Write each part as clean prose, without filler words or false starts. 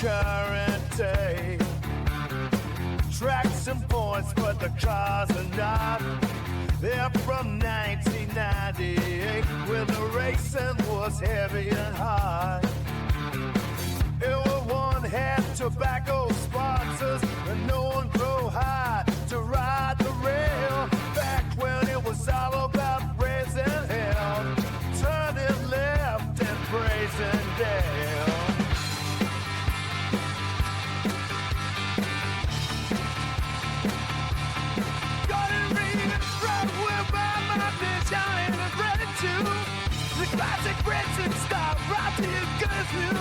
current day. Tracks and points, but the cars are not. They're from 1998, when the racing was heavy and hard. Everyone had tobacco sponsors, and no one drove high to ride the rail. Back when it was all about raising hell, turning left and praising Dale. The classic racing style brought to you good as new.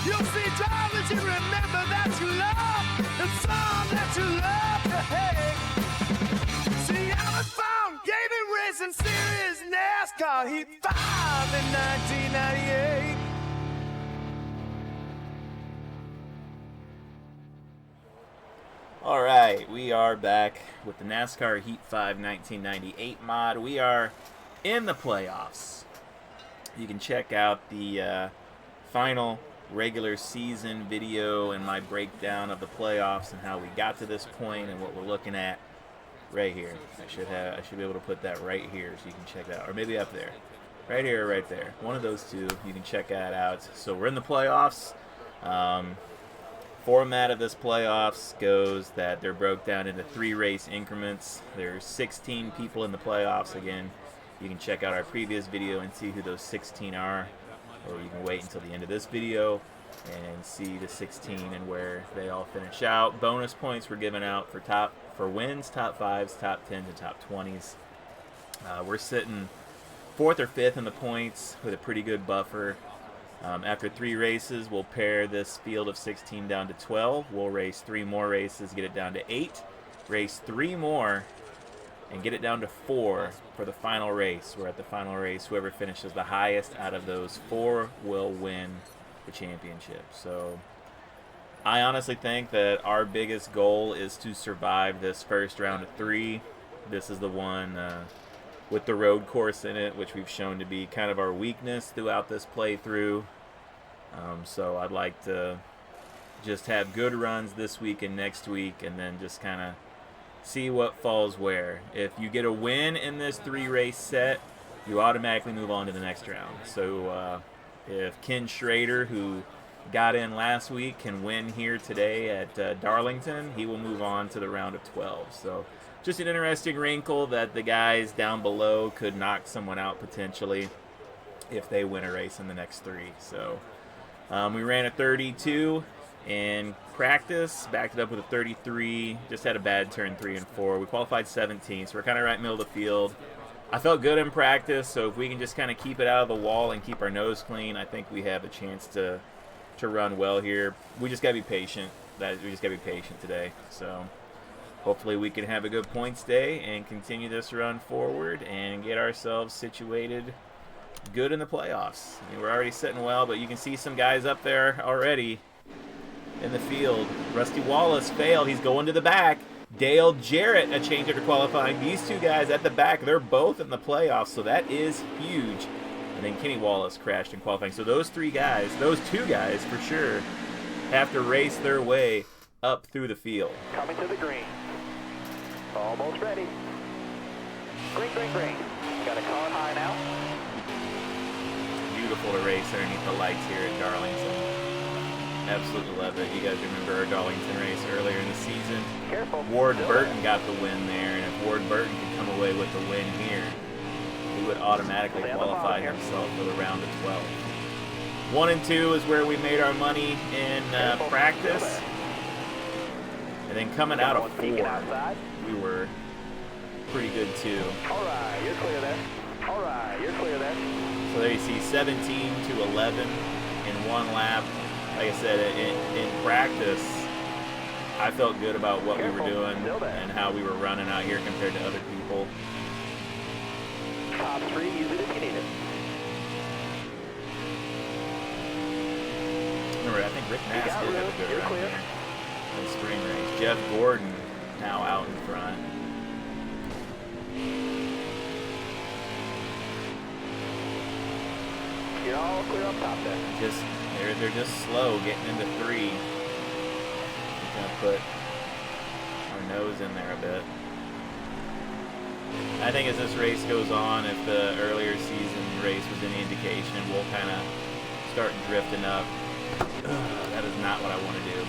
You'll see drivers you remember that you love, and some that you love to hate. See, I was found gaming racing series NASCAR Heat 5 in 1998. All right, we are back with the NASCAR Heat 5 1998 mod. We are in the playoffs. You can check out the final regular season video and my breakdown of the playoffs and how we got to this point and what we're looking at right here. I should be able to put that right here so you can check that out, or maybe up there, right here, or right there. One of those two. You can check that out. So we're in the playoffs. Format of this playoffs goes that they're broke down into 3 race increments. There's 16 people in the playoffs. Again, you can check out our previous video and see who those 16 are, or you can wait until the end of this video and see the 16 and where they all finish out. Bonus points were given out for wins, top 5s, top 10s, and top 20s. We're sitting 4th or 5th in the points with a pretty good buffer. After 3 races, we'll pare this field of 16 down to 12. We'll race 3 more races, get it down to 8. Race 3 more, and get it down to 4 for the final race. Where at the final race, whoever finishes the highest out of those 4 will win the championship. So I honestly think that our biggest goal is to survive this first round of 3. This is the one with the road course in it, which we've shown to be kind of our weakness throughout this playthrough. So I'd like to just have good runs this week and next week, and then just kind of see what falls where. If you get a win in this 3-race set, you automatically move on to the next round. So if Ken Schrader, who got in last week, can win here today at Darlington, he will move on to the round of 12. So just an interesting wrinkle that the guys down below could knock someone out potentially if they win a race in the next 3. So we ran a 32 in practice, backed it up with a 33, just had a bad turn 3 and 4. We qualified 17, so we're kind of right middle of the field. I felt good in practice, so if we can just kind of keep it out of the wall and keep our nose clean, I think we have a chance to run well here. We just got to be patient. We just got to be patient today. So hopefully we can have a good points day and continue this run forward and get ourselves situated good in the playoffs. I mean, we're already sitting well, but you can see some guys up there already in the field. Rusty Wallace failed. He's going to the back. Dale Jarrett, a change after qualifying. These 2 guys at the back, they're both in the playoffs, so that is huge. And then Kenny Wallace crashed in qualifying. So those 2 guys for sure, have to race their way up through the field. Coming to the green. Almost ready. Green, green, green. Got a car high now. Beautiful to race underneath the lights here at Darlington. Absolutely love it. You guys remember our Darlington race earlier in the season? Careful. Ward Burton got the win there, and if Ward Burton could come away with the win here, he would automatically qualify himself for the round of 12. 1 and 2 is where we made our money in practice. And then coming out of 4, we were pretty good too. All right, you're clear there. All right, you're clear there. So there you see 17 to 11 in 1 lap. Like I said, in practice, I felt good about what we were doing and how we were running out here compared to other people. Top 3, use it if you need it. Remember, I think Rick Nass did have a good run here in the spring race. Jeff Gordon now out in front. You're all clear up top there. They're just slow getting into 3. We're gonna put our nose in there a bit. I think as this race goes on, if the earlier season race was any indication, we'll kind of start drifting up. That is not what I want to do.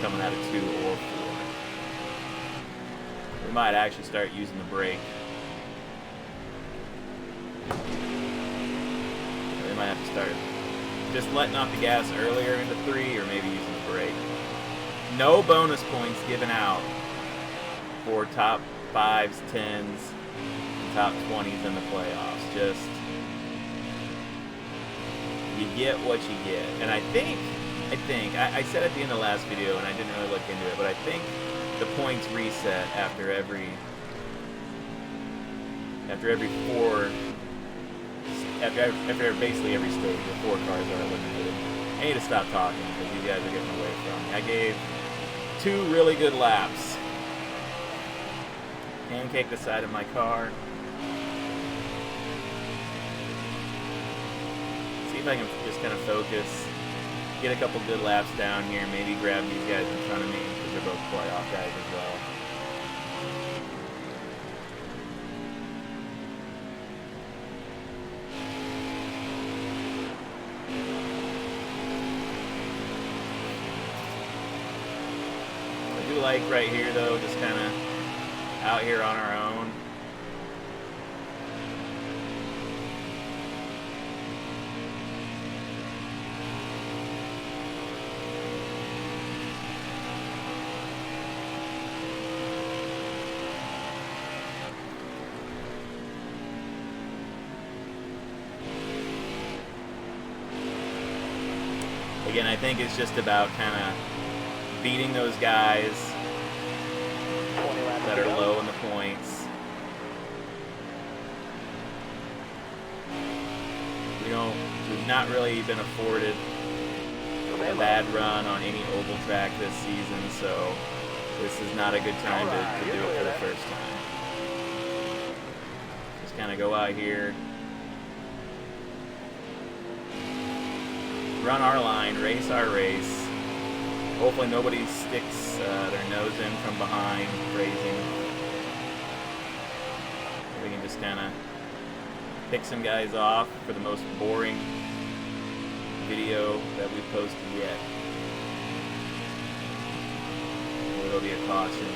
Coming out of 2 or 4. We might actually start using the brake. We might have to start just letting off the gas earlier into 3, or maybe using the brake. No bonus points given out for top 5s, 10s, top 20s in the playoffs. Just, you get what you get. And I think, I said at the end of the last video, and I didn't really look into it, but I think the points reset after every 4, after basically every stage, the 4 cars are eliminated. I need to stop talking because you guys are getting away from me. I gave 2 really good laps. Pancake the side of my car. See if I can just kind of focus. Get a couple good laps down here. Maybe grab these guys in front of me because they're both playoff guys as well. I do like right here though, just kind of out here on our own. Again, I think it's just about kind of beating those guys that are low in the points. We've not really been afforded a bad run on any oval track this season, so this is not a good time to do it for the first time. Just kind of go out here, run our line, race our race. Hopefully nobody sticks their nose in from behind, grazing. We can just kind of pick some guys off for the most boring video that we've posted yet. There'll be a caution.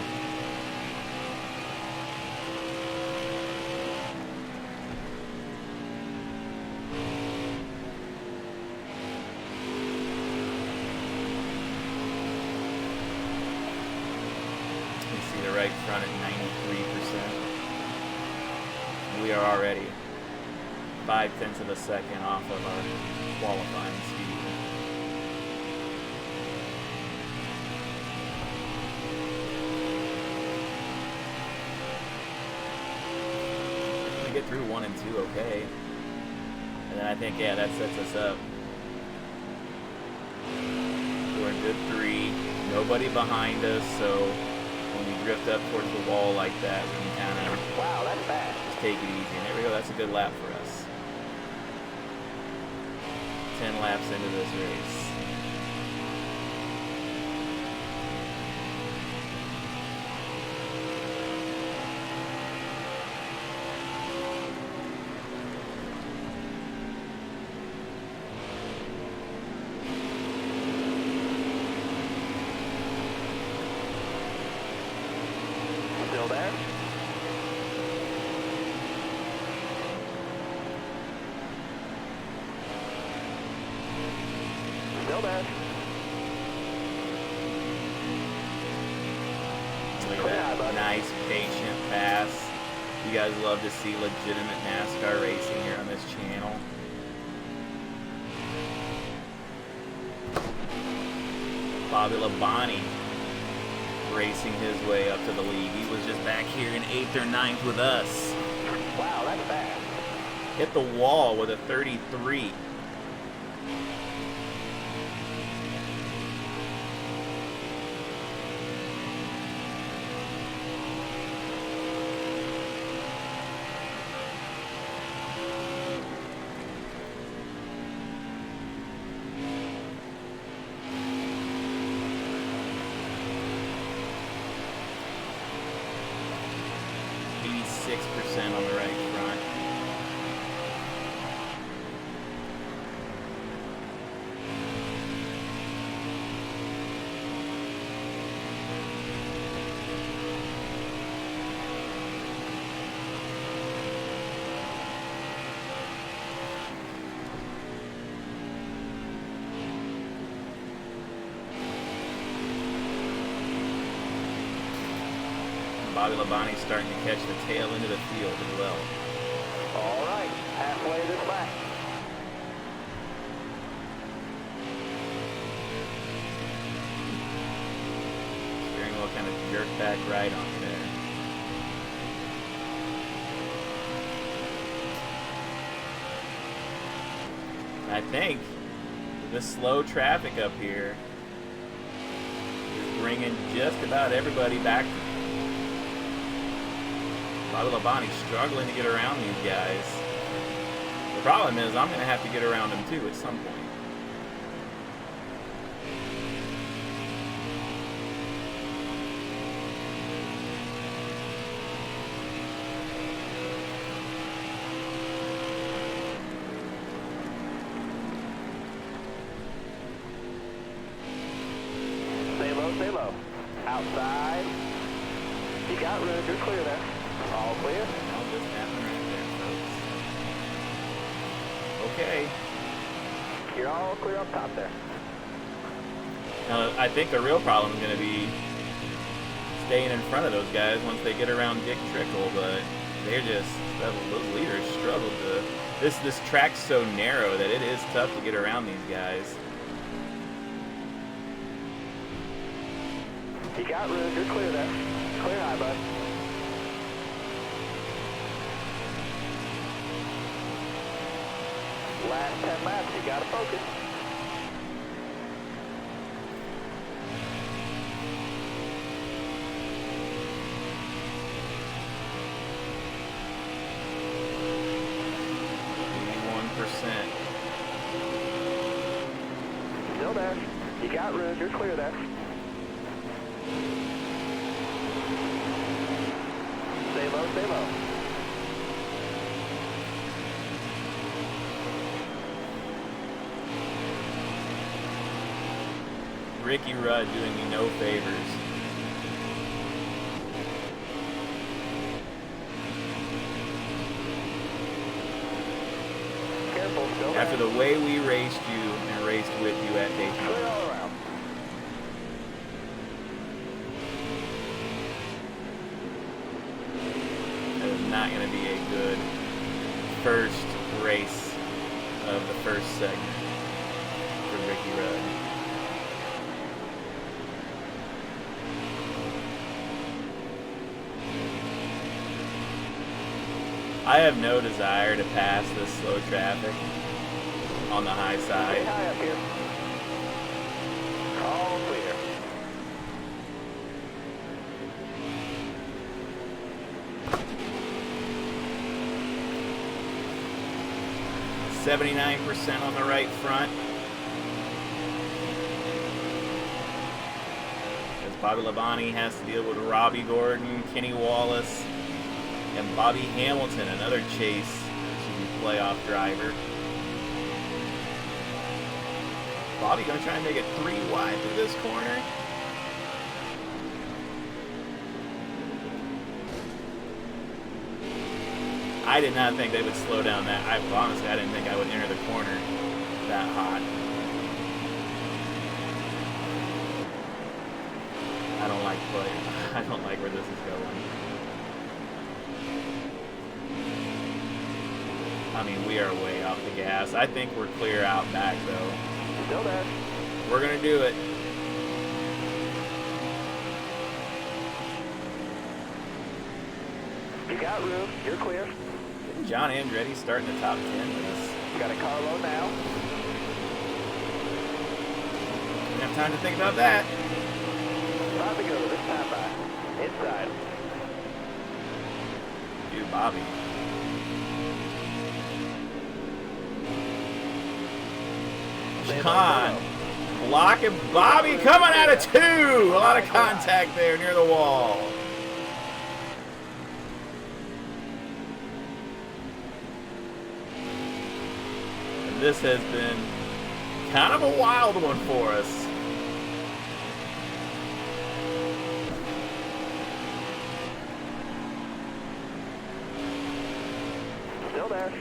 Right front at 93%. We are already 0.5 of a second off of our qualifying speed. We get through 1 and 2 okay. And then I think, yeah, that sets us up. We're in good 3. Nobody behind us, so when we drift up towards the wall like that, we can kind of just take it easy. And there we go, that's a good lap for us. 10 laps into this race. Still there? Still there. Look at that nice, patient pass. You guys love to see legitimate NASCAR racing here on this channel. Bobby Labonte racing his way up to the lead. He was just back here in 8th or 9th with us. Wow, that's fast. Hit the wall with a 33. Bobby Labonte's starting to catch the tail end of the field as well. All right, halfway this lap. Steering wheel kind of jerked back right on there. I think the slow traffic up here is bringing just about everybody back. Bobby Labonte's struggling to get around these guys. The problem is I'm going to have to get around them too at some point. Stay low. Outside. You got room. You're clear there. All clear. All just happened right there, folks. Okay. You're all clear up top there. Now, I think the real problem is going to be staying in front of those guys once they get around Dick Trickle, but they're just, those leaders struggle to, this track's so narrow that it is tough to get around these guys. You got room. You're clear there. Clear high, bud. Last 10 laps. You got to focus. Still there. You got room. You're clear there. Stay low, stay low. Ricky Rudd doing me no favors. Careful, still After there. the way we raced you and raced with you at Clear Daytona. all around. That is not going to be a good first race of the first segment for Ricky Rudd. I have no desire to pass this slow traffic on the high Stay side. high up here. All clear. .79% on the right front. As Bobby Labonte has to deal with Robbie Gordon, Kenny Wallace, and Bobby Hamilton, another Chase playoff driver. Bobby gonna try and make it 3 wide through this corner. I did not think they would slow down that. Honestly, I didn't think I would enter the corner that hot. I don't like play. I don't like where this is going. I mean, we are way off the gas. I think we're clear out back, though. Still there. We're going to do it. You got room. You're clear. Didn't John Andretti start in the top 10 with us? You got a car low now. Didn't have time to think about that. Time to go this time by. Inside. Dude, Bobby. John blocking Bobby coming out of 2. A lot of contact there near the wall. And this has been kind of a wild one for us. Still there.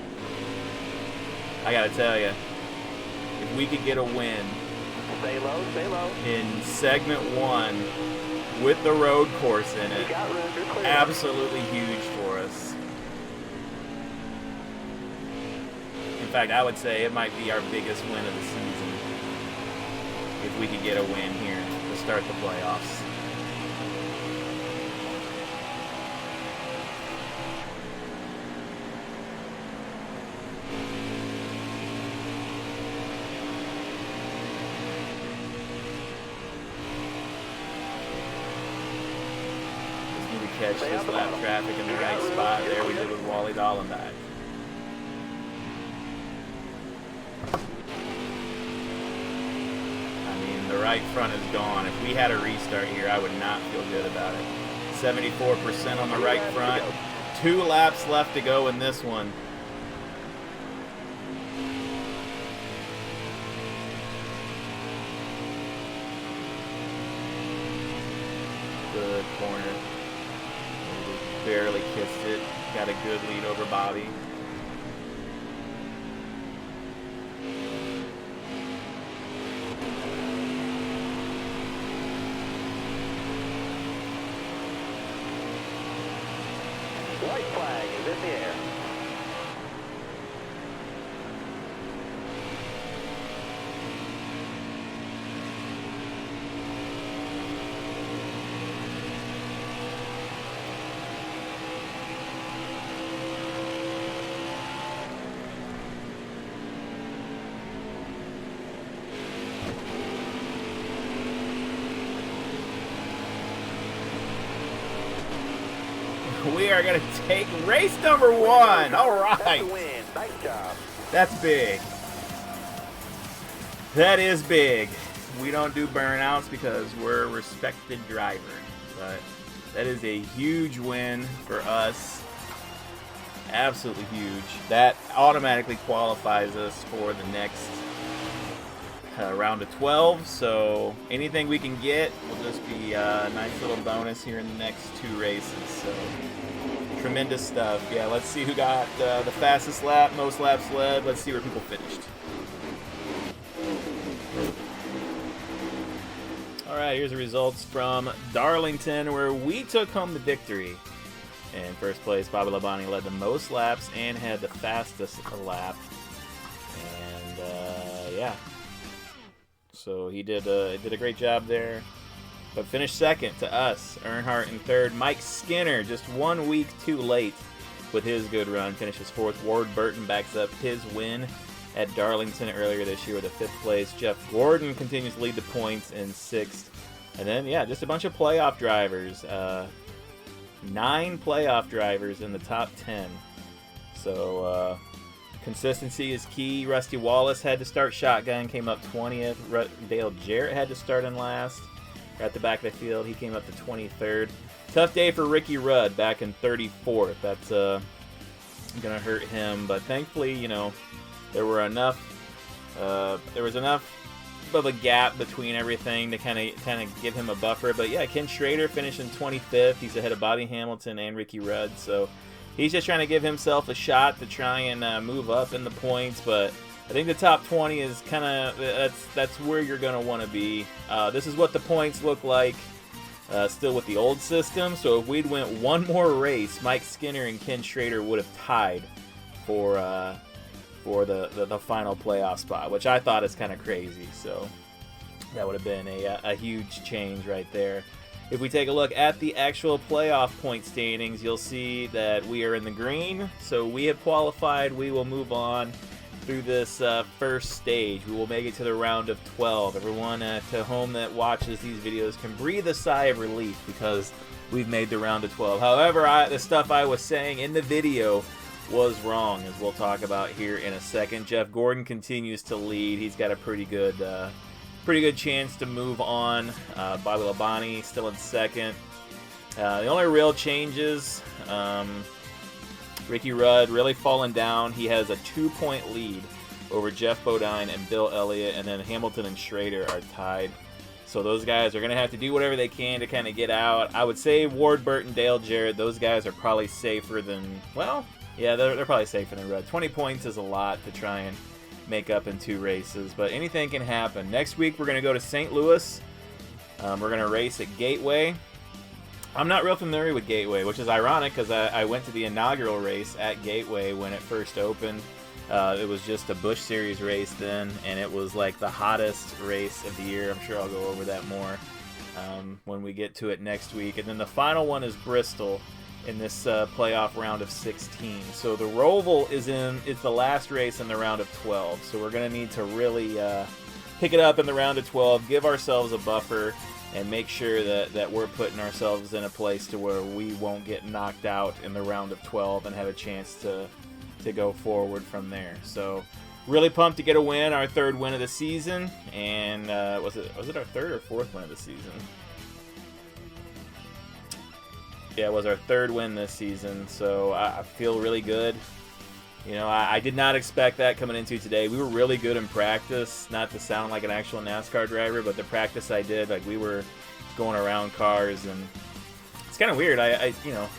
I gotta tell you, if we could get a win Stay low, stay low. in segment 1, with the road course in it. You got room, you're clear. Absolutely huge for us. In fact, I would say it might be our biggest win of the season if we could get a win here to start the playoffs. Catch this lap traffic in the right spot. There we did with Wally Dallenbach. I mean, the right front is gone. If we had a restart here, I would not feel good about it. 74% on the right front. 2 laps left to go in this one. Good corner. Barely kissed it. Got a good lead over Bobby. White flag is in the air. We are going to take race number 1. All right. That's the win. Nice job. That's big. That is big. We don't do burnouts because we're a respected driver. But that is a huge win for us. Absolutely huge. That automatically qualifies us for the next round of 12. So anything we can get will just be a nice little bonus here in the next 2 races. So tremendous stuff. Yeah, let's see who got the fastest lap, most laps led. Let's see where people finished. All right, here's the results from Darlington, where we took home the victory. In first place, Bobby Labonte led the most laps and had the fastest lap. And yeah, so he did a great job there. But finished second to us. Earnhardt in third. Mike Skinner just 1 week too late with his good run. Finishes fourth. Ward Burton backs up his win at Darlington earlier this year with a 5th place. Jeff Gordon continues to lead the points in 6th. And then, yeah, just a bunch of playoff drivers. 9 playoff drivers in the top 10. So consistency is key. Rusty Wallace had to start shotgun, came up 20th. Dale Jarrett had to start in last. At the back of the field, he came up to 23rd. Tough day for Ricky Rudd back in 34th. That's gonna hurt him, but thankfully, you know, there was enough of a gap between everything to kind of give him a buffer. But yeah, Ken Schrader finished in 25th. He's ahead of Bobby Hamilton and Ricky Rudd, so he's just trying to give himself a shot to try and move up in the points. But I think the top 20 is kind of that's where you're going to want to be. This is what the points look like still with the old system. So if we'd went one more race, Mike Skinner and Ken Schrader would have tied for the final playoff spot, which I thought is kind of crazy. So that would have been a huge change right there. If we take a look at the actual playoff point standings, you'll see that we are in the green. So we have qualified. We will move on through this first stage. We will make it to the round of 12. Everyone at home that watches these videos can breathe a sigh of relief because we've made the round of 12. However, the stuff I was saying in the video was wrong, as we'll talk about here in a second. Jeff Gordon continues to lead. He's got a pretty good chance to move on. Bobby Labonte still in second. The only real changes, Ricky Rudd really falling down. He has a 2-point lead over Jeff Bodine and Bill Elliott, and then Hamilton and Schrader are tied. So those guys are going to have to do whatever they can to kind of get out. I would say Ward Burton, Dale Jarrett, those guys are probably safer than, well, yeah, they're probably safer than Rudd. 20 points is a lot to try and make up in 2 races, but anything can happen. Next week we're going to go to St. Louis. We're going to race at Gateway. I'm not real familiar with Gateway, which is ironic because I went to the inaugural race at Gateway when it first opened. It was just a Busch Series race then, and it was like the hottest race of the year. I'm sure I'll go over that more when we get to it next week. And then the final one is Bristol in this playoff round of 16. So the Roval it's the last race in the round of 12. So we're going to need to really pick it up in the round of 12, give ourselves a buffer, and make sure that we're putting ourselves in a place to where we won't get knocked out in the round of 12 and have a chance to go forward from there. So really pumped to get a win, our third win of the season. And was it our third or fourth win of the season? Yeah, it was our third win this season, so I feel really good. You know, I did not expect that coming into today. We were really good in practice, not to sound like an actual NASCAR driver, but the practice I did, like, we were going around cars, and it's kind of weird. You know,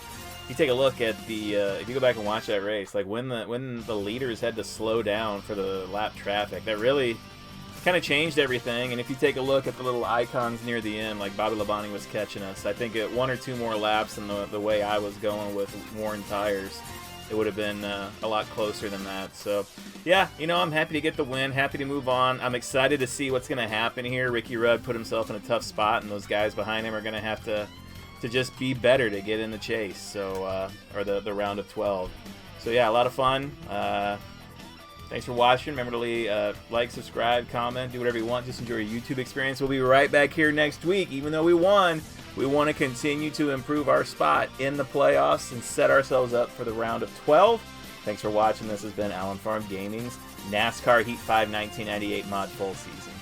you take a look at the if you go back and watch that race, like when the leaders had to slow down for the lap traffic, that really kind of changed everything. And if you take a look at the little icons near the end, like Bobby Labonte was catching us, I think at 1 or 2 more laps than the way I was going with worn tires, it would have been a lot closer than that. So, yeah, you know, I'm happy to get the win, happy to move on. I'm excited to see what's going to happen here. Ricky Rudd put himself in a tough spot, and those guys behind him are going to have to just be better to get in the chase, so or the round of 12. So, yeah, a lot of fun. Thanks for watching. Remember to like, subscribe, comment, do whatever you want. Just enjoy your YouTube experience. We'll be right back here next week. Even though we won, we want to continue to improve our spot in the playoffs and set ourselves up for the round of 12. Thanks for watching. This has been Allen Farm Gaming's NASCAR Heat 5 1998 Mod Full Season.